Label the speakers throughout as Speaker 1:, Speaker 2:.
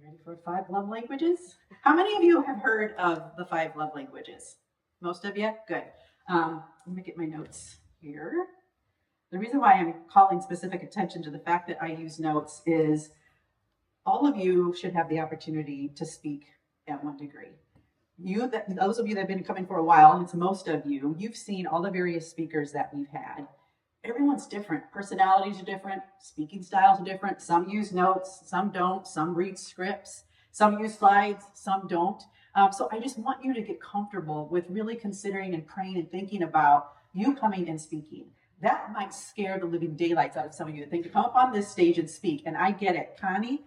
Speaker 1: Ready for 5 love languages? How many of you have heard of the 5 love languages? Most of you? Good. Let me get my notes here. The reason why I'm calling specific attention to the fact that I use notes is all of you should have the opportunity to speak at one degree. Those of you that have been coming for a while, and it's most of you, you've seen all the various speakers that we've had. Everyone's different. Personalities are different. Speaking styles are different. Some use notes, some don't. Some read scripts. Some use slides, some don't. So I just want you to get comfortable with really considering and praying and thinking about you coming and speaking. That might scare the living daylights out of some of you to think to come up on this stage and speak. And I get it. Connie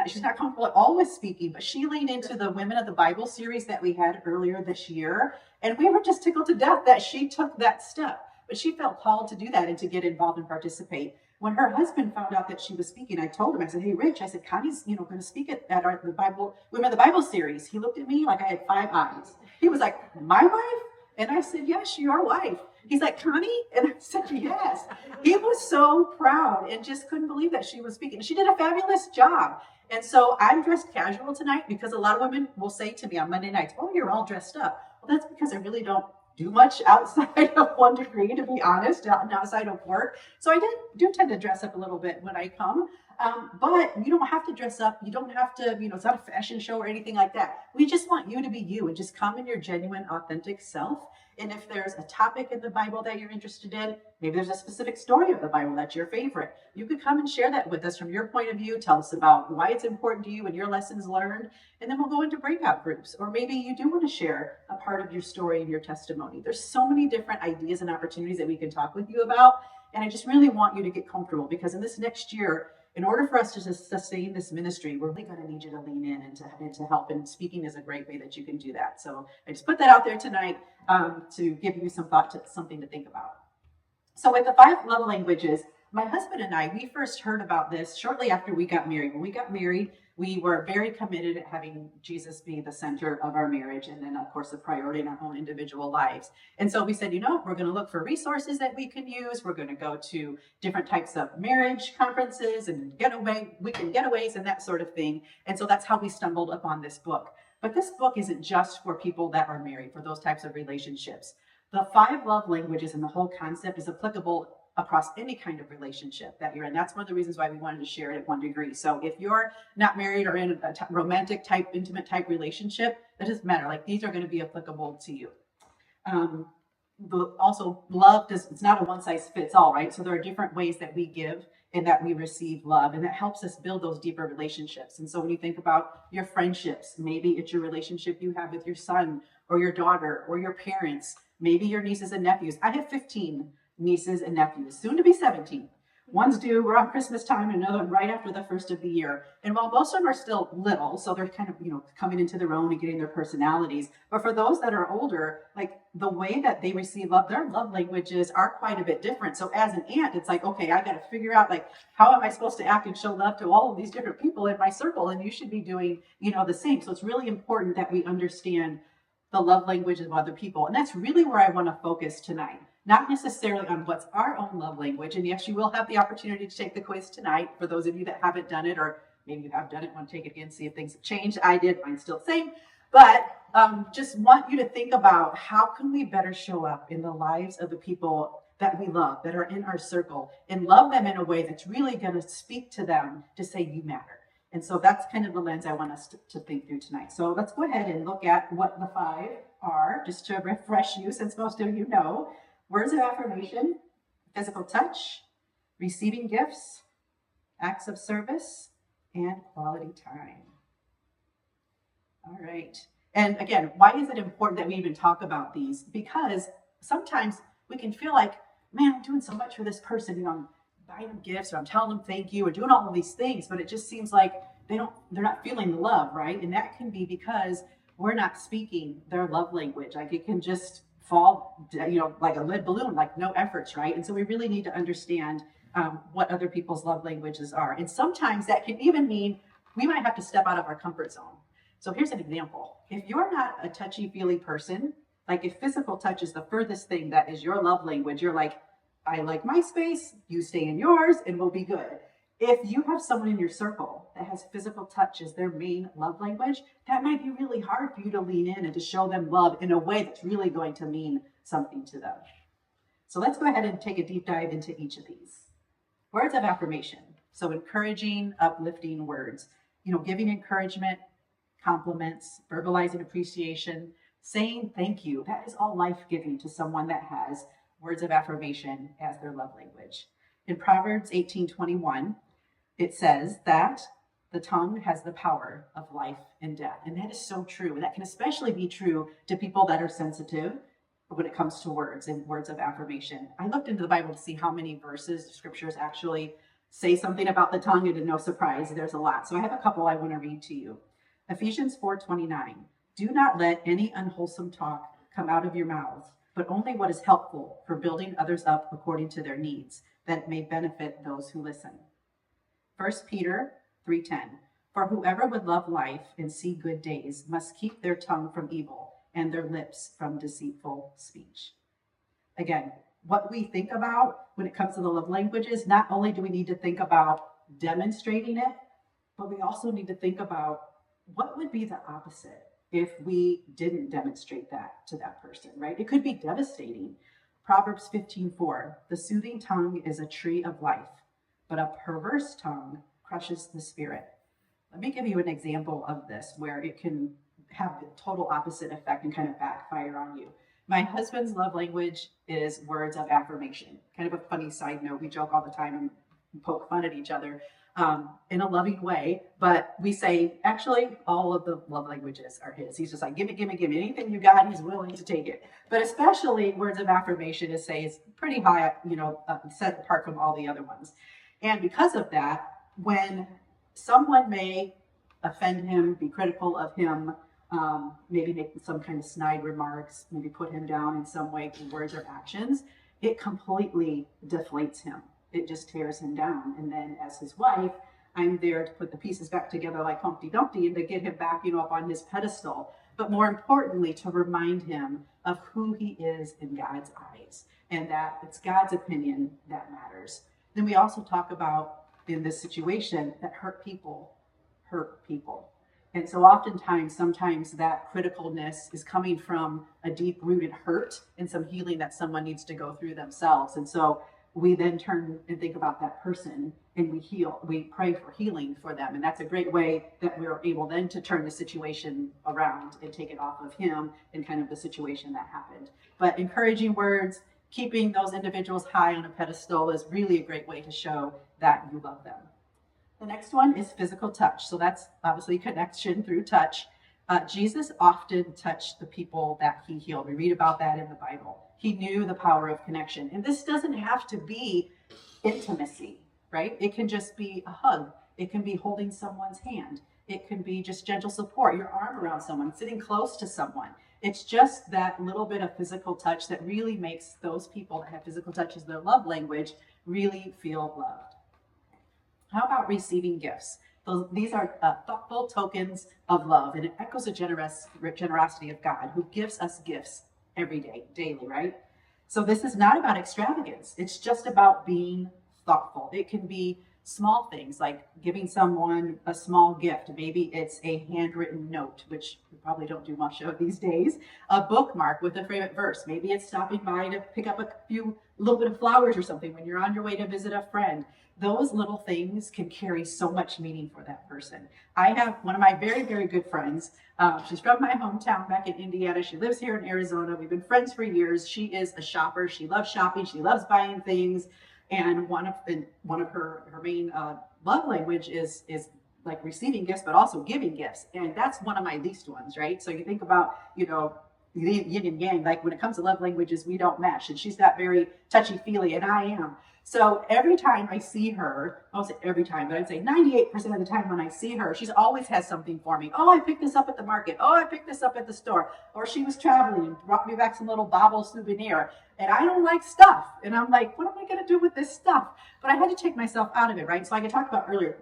Speaker 1: she's not comfortable at all with speaking, but she leaned into the Women of the Bible series that we had earlier this year. And we were just tickled to death that she took that step. But she felt called to do that and to get involved and participate. When her husband found out that she was speaking, I told him, I said, hey, Rich, I said, Connie's, going to speak at the Women of the Bible series. He looked at me like I had 5 eyes. He was like, my wife? And I said, yes, your wife. He's like, Connie? And I said, yes. He was so proud and just couldn't believe that she was speaking. She did a fabulous job. And so I'm dressed casual tonight because a lot of women will say to me on Monday nights, oh, you're all dressed up. Well, that's because I really don't do much outside of 1 degree, to be honest, outside of work. So I do tend to dress up a little bit when I come. But you don't have to dress up. You don't have to, it's not a fashion show or anything like that. We just want you to be you and just come in your genuine, authentic self. And if there's a topic in the Bible that you're interested in, maybe there's a specific story of the Bible that's your favorite, you could come and share that with us from your point of view. Tell us about why it's important to you and your lessons learned. And then we'll go into breakout groups. Or maybe you do want to share a part of your story and your testimony. There's so many different ideas and opportunities that we can talk with you about. And I just really want you to get comfortable because in this next year, in order for us to sustain this ministry, we're really going to need you to lean in and to help. And speaking is a great way that you can do that. So I just put that out there tonight to give you some thought, something to think about. So with the 5 love languages, my husband and I, we first heard about this shortly after we got married. When we got married, we were very committed at having Jesus be the center of our marriage and then, of course, the priority in our own individual lives. And so we said, we're going to look for resources that we can use. We're going to go to different types of marriage conferences and weekend getaways and that sort of thing. And so that's how we stumbled upon this book. But this book isn't just for people that are married, for those types of relationships. The 5 love languages and the whole concept is applicable across any kind of relationship that you're in. That's one of the reasons why we wanted to share it at 1 degree. So if you're not married or in a romantic type, intimate type relationship, that doesn't matter. Like these are going to be applicable to you. Also, love it's not a one size fits all, right? So there are different ways that we give and that we receive love, and that helps us build those deeper relationships. And so when you think about your friendships, maybe it's your relationship you have with your son or your daughter or your parents, maybe your nieces and nephews. I have 15 nieces and nephews, soon to be 17. One's due around Christmas time and another one right after the first of the year. And while most of them are still little, so they're kind of, coming into their own and getting their personalities. But for those that are older, like the way that they receive love, their love languages are quite a bit different. So as an aunt, it's like, okay, I got to figure out how am I supposed to act and show love to all of these different people in my circle? And you should be doing, the same. So it's really important that we understand the love languages of other people. And that's really where I want to focus tonight. Not necessarily on what's our own love language. And yes, you will have the opportunity to take the quiz tonight for those of you that haven't done it, or maybe you have done it, want to take it again, see if things have changed. I did, mine's still the same. But just want you to think about how can we better show up in the lives of the people that we love, that are in our circle, and love them in a way that's really going to speak to them to say you matter. And so that's kind of the lens I want us to think through tonight. So let's go ahead and look at what the 5 are, just to refresh you, since most of you know. Words of affirmation, physical touch, receiving gifts, acts of service, and quality time. All right. And again, why is it important that we even talk about these? Because sometimes we can feel like, man, I'm doing so much for this person. I'm buying them gifts, or I'm telling them thank you, or doing all of these things, but it just seems like they're not feeling the love, right? And that can be because we're not speaking their love language. Like it can just fall, like a lead balloon, like no efforts, right? And so we really need to understand what other people's love languages are. And sometimes that can even mean we might have to step out of our comfort zone. So here's an example. If you're not a touchy-feely person, like if physical touch is the furthest thing that is your love language, you're like, I like my space, you stay in yours, and we'll be good. If you have someone in your circle that has physical touch as their main love language, that might be really hard for you to lean in and to show them love in a way that's really going to mean something to them. So let's go ahead and take a deep dive into each of these. Words of affirmation. So encouraging, uplifting words. Giving encouragement, compliments, verbalizing appreciation, saying thank you. That is all life-giving to someone that has words of affirmation as their love language. In Proverbs 18:21, it says that the tongue has the power of life and death. And that is so true. And that can especially be true to people that are sensitive when it comes to words and words of affirmation. I looked into the Bible to see how many verses, scriptures actually say something about the tongue, and no surprise, there's a lot. So I have a couple I want to read to you. Ephesians 4:29. Do not let any unwholesome talk come out of your mouths, but only what is helpful for building others up according to their needs, that it may benefit those who listen. 1 Peter 3:10. For whoever would love life and see good days must keep their tongue from evil and their lips from deceitful speech. Again, what we think about when it comes to the love languages, not only do we need to think about demonstrating it, but we also need to think about what would be the opposite if we didn't demonstrate that to that person, right? It could be devastating. Proverbs 15:4, the soothing tongue is a tree of life, but a perverse tongue crushes the spirit. Let me give you an example of this where it can have the total opposite effect and kind of backfire on you. My husband's love language is words of affirmation. Kind of a funny side note. We joke all the time and poke fun at each other in a loving way. But we say, actually, all of the love languages are his. He's just like, give me, give me, give me. Anything you got, he's willing to take it. But especially words of affirmation is pretty high, set apart from all the other ones. And because of that, when someone may offend him, be critical of him, maybe make some kind of snide remarks, maybe put him down in some way through words or actions, it completely deflates him. It just tears him down. And then as his wife, I'm there to put the pieces back together like Humpty Dumpty and to get him back, up on his pedestal. But more importantly, to remind him of who he is in God's eyes and that it's God's opinion that matters. Then we also talk about in this situation that hurt people hurt people. And so sometimes that criticalness is coming from a deep-rooted hurt and some healing that someone needs to go through themselves. And so we then turn and think about that person and we pray for healing for them. And that's a great way that we're able then to turn the situation around and take it off of him and kind of the situation that happened. But encouraging words, keeping those individuals high on a pedestal is really a great way to show that you love them. The next one is physical touch. So that's obviously connection through touch. Jesus often touched the people that he healed. We read about that in the Bible. He knew the power of connection. And this doesn't have to be intimacy, right? It can just be a hug. It can be holding someone's hand. It can be just gentle support, your arm around someone, sitting close to someone. It's just that little bit of physical touch that really makes those people that have physical touch as their love language really feel loved. How about receiving gifts? These are thoughtful tokens of love, and it echoes the generosity of God who gives us gifts every day, daily, right? So this is not about extravagance. It's just about being thoughtful. It can be small things like giving someone a small gift. Maybe it's a handwritten note, which we probably don't do much of these days, a bookmark with a favorite verse. Maybe it's stopping by to pick up a little bit of flowers or something when you're on your way to visit a friend. Those little things can carry so much meaning for that person. I have one of my very, very good friends. She's from my hometown back in Indiana. She lives here in Arizona. We've been friends for years. She is a shopper. She loves shopping. She loves buying things. And one of her main love language is like receiving gifts, but also giving gifts. And that's one of my least ones, right? So you think about, yin and yang, like when it comes to love languages, we don't mesh. And she's that very touchy-feely, and I am. So every time I see her, I won't say every time, but I'd say 98% of the time when I see her, she's always has something for me. Oh, I picked this up at the market. Oh, I picked this up at the store. Or she was traveling and brought me back some little bauble souvenir. And I don't like stuff. And I'm like, what am I going to do with this stuff? But I had to take myself out of it, right? So like I talked about earlier,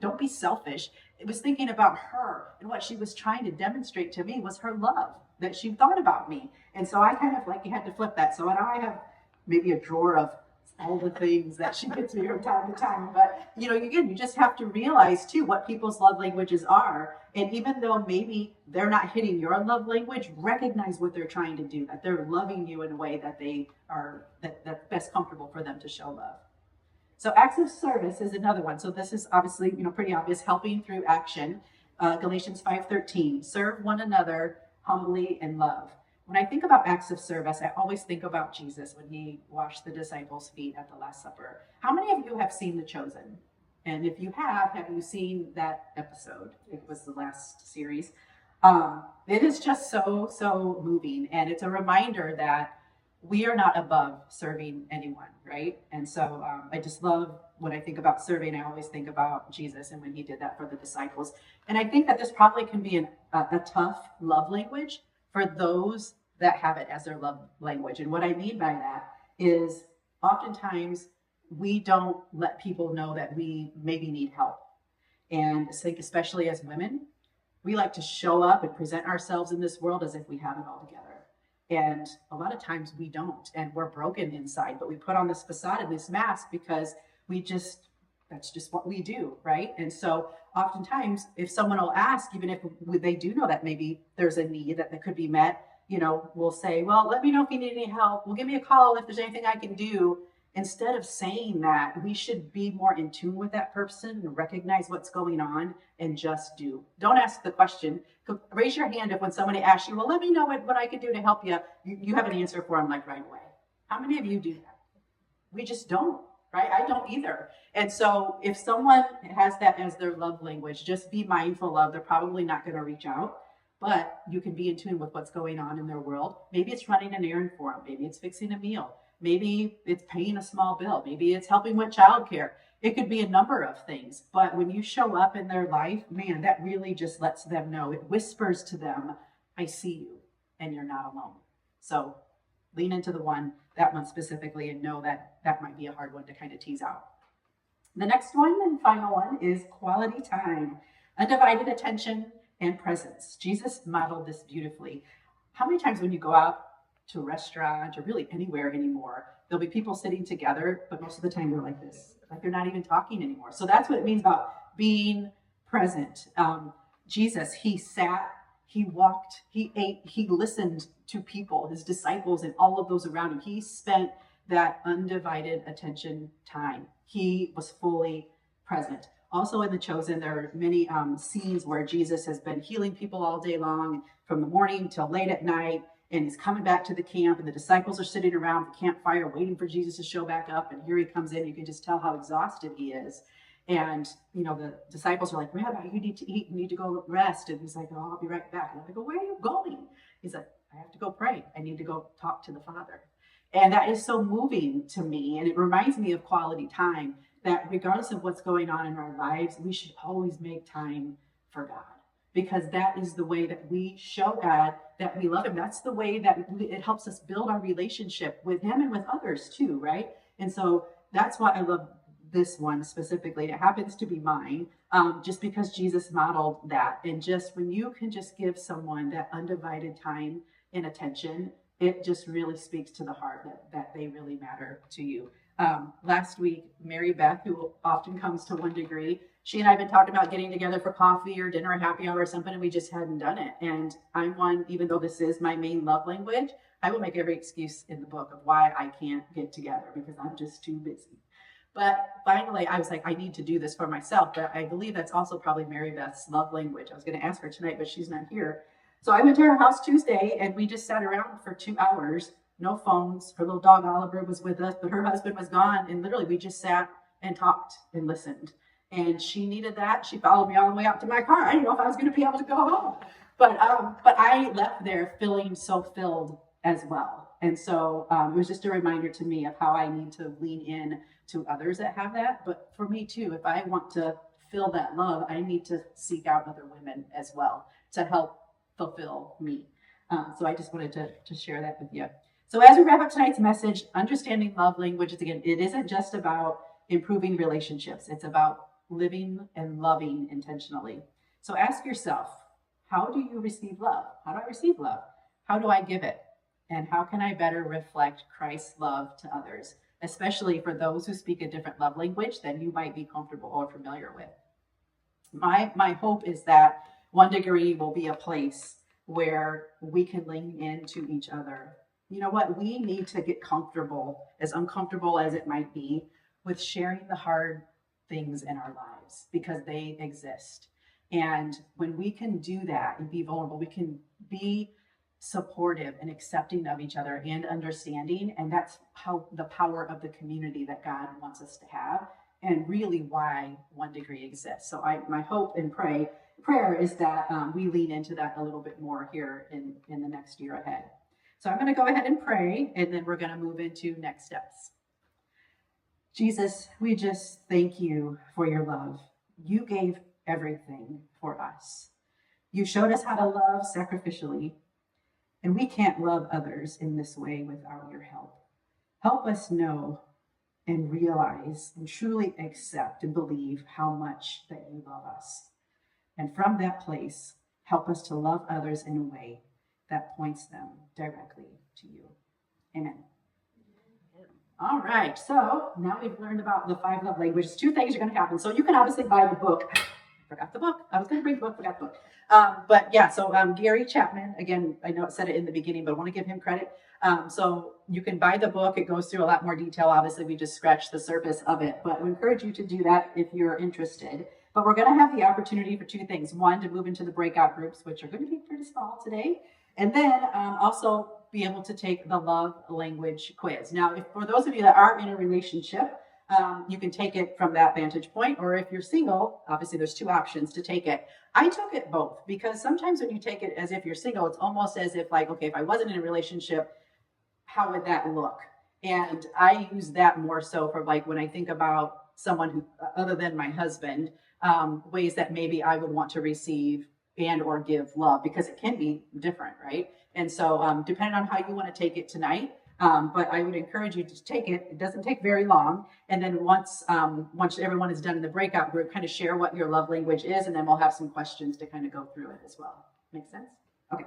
Speaker 1: don't be selfish. It was thinking about her, and what she was trying to demonstrate to me was her love, that she thought about me. And so I kind of like had to flip that. So now I have maybe a drawer of all the things that she gets me from time to time. But, again, you just have to realize, too, what people's love languages are. And even though maybe they're not hitting your love language, recognize what they're trying to do, that they're loving you in a way that that's best comfortable for them to show love. So acts of service is another one. So this is obviously, pretty obvious, helping through action. Galatians 5:13, serve one another humbly in love. When I think about acts of service, I always think about Jesus when he washed the disciples' feet at the Last Supper. How many of you have seen The Chosen? And if you have you seen that episode? It was the last series. It is just so moving. And it's a reminder that we are not above serving anyone, right? And so I just love, when I think about serving, I always think about Jesus and when he did that for the disciples. And I think that this probably can be a tough love language for those that have it as their love language. And what I mean by that is oftentimes we don't let people know that we maybe need help. And I think especially as women, we like to show up and present ourselves in this world as if we have it all together. And a lot of times we don't, and we're broken inside, but we put on this facade and this mask because that's just what we do, right? And so oftentimes if someone will ask, even if they do know that maybe there's a need that could be met, we'll say, well, let me know if you need any help. Well, give me a call if there's anything I can do. Instead of saying that, we should be more in tune with that person and recognize what's going on and just do. Don't ask the question. Raise your hand if when somebody asks you, well, let me know what I can do to help you, you have an answer for them like right away. How many of you do that? We just don't, right? I don't either. And so if someone has that as their love language, just be mindful of, they're probably not going to reach out, but you can be in tune with what's going on in their world. Maybe it's running an errand for them. Maybe it's fixing a meal. Maybe it's paying a small bill. Maybe it's helping with childcare. It could be a number of things. But when you show up in their life, man, that really just lets them know. It whispers to them, I see you and you're not alone. So lean into that one specifically, and know that might be a hard one to kind of tease out. The next one and final one is quality time, undivided attention and presence. Jesus modeled this beautifully. How many times when you go out to a restaurant or really anywhere anymore, there'll be people sitting together, but most of the time they're like this, like they're not even talking anymore. So that's what it means about being present. Jesus, he sat, he walked, he ate, he listened to people, his disciples and all of those around him. He spent that undivided attention time. He was fully present. Also in The Chosen, there are many scenes where Jesus has been healing people all day long, from the morning till late at night. And he's coming back to the camp, and the disciples are sitting around the campfire waiting for Jesus to show back up. And here he comes in. You can just tell how exhausted he is. And, the disciples are like, Rabbi, you need to eat. You need to go rest. And he's like, oh, I'll be right back. And I go, where are you going? He's like, I have to go pray. I need to go talk to the Father. And that is so moving to me. And it reminds me of quality time, that regardless of what's going on in our lives, we should always make time for God. Because that is the way that we show God that we love him. That's the way that it helps us build our relationship with him and with others too, right? And so that's why I love this one specifically. It happens to be mine, just because Jesus modeled that. And just when you can just give someone that undivided time and attention, it just really speaks to the heart that they really matter to you. Last week, Mary Beth, who often comes to One Degree, she and I have been talking about getting together for coffee or dinner or happy hour or something, and we just hadn't done it. And I'm one, even though this is my main love language, I will make every excuse in the book of why I can't get together because I'm just too busy. But finally, I was like, I need to do this for myself. But I believe that's also probably Mary Beth's love language. I was going to ask her tonight, but she's not here. So I went to her house Tuesday, and we just sat around for 2 hours. No phones. Her little dog Oliver was with us, but her husband was gone. And literally, we just sat and talked and listened. And she needed that. She followed me all the way out to my car. I didn't know if I was going to be able to go home. But I left there feeling so filled as well. And so it was just a reminder to me of how I need to lean in to others that have that. But for me too, if I want to feel that love, I need to seek out other women as well to help fulfill me. So I just wanted to share that with you. So as we wrap up tonight's message, understanding love languages, again, it isn't just about improving relationships. It's about living and loving intentionally. So ask yourself, how do you receive love? How do I receive love? How do I give it? And how can I better reflect Christ's love to others? especially for those who speak a different love language than you might be comfortable or familiar with. My hope is that 1 Degree will be a place where we can lean into each other. You know what? We need to get comfortable, as uncomfortable as it might be, with sharing the hard things in our lives because they exist. And when we can do that and be vulnerable, we can be supportive and accepting of each other and understanding. And that's how the power of the community that God wants us to have, and really why 1 Degree exists. So my hope and prayer is that we lean into that a little bit more here in the next year ahead. So I'm going to go ahead and pray, and then we're going to move into next steps. Jesus, we just thank you for your love. You gave everything for us. You showed us how to love sacrificially, and we can't love others in this way without your help. Help us know and realize and truly accept and believe how much that you love us. And from that place, help us to love others in a way that points them directly to you. Amen. All right, so now we've learned about the 5 love languages. 2 things are going to happen. So you can obviously buy the book. Forgot the book. I was going to bring the book, forgot the book. But yeah, so Gary Chapman, again, I know it said it in the beginning, but I want to give him credit. So you can buy the book. It goes through a lot more detail. Obviously, we just scratched the surface of it, but we encourage you to do that if you're interested. But we're going to have the opportunity for 2 things. 1, to move into the breakout groups, which are going to be pretty small today. And then also be able to take the love language quiz. Now, if for those of you that are in a relationship, you can take it from that vantage point, or if you're single, obviously there's 2 options to take it. I took it both because sometimes when you take it as if you're single, it's almost as if like, okay, if I wasn't in a relationship, how would that look? And I use that more so for like when I think about someone who, other than my husband, ways that maybe I would want to receive and or give love, because it can be different, right? And so depending on how you want to take it tonight, but I would encourage you to take it. It doesn't take very long. And then once everyone is done in the breakout group, kind of share what your love language is, and then we'll have some questions to kind of go through it as well. Make sense? Okay.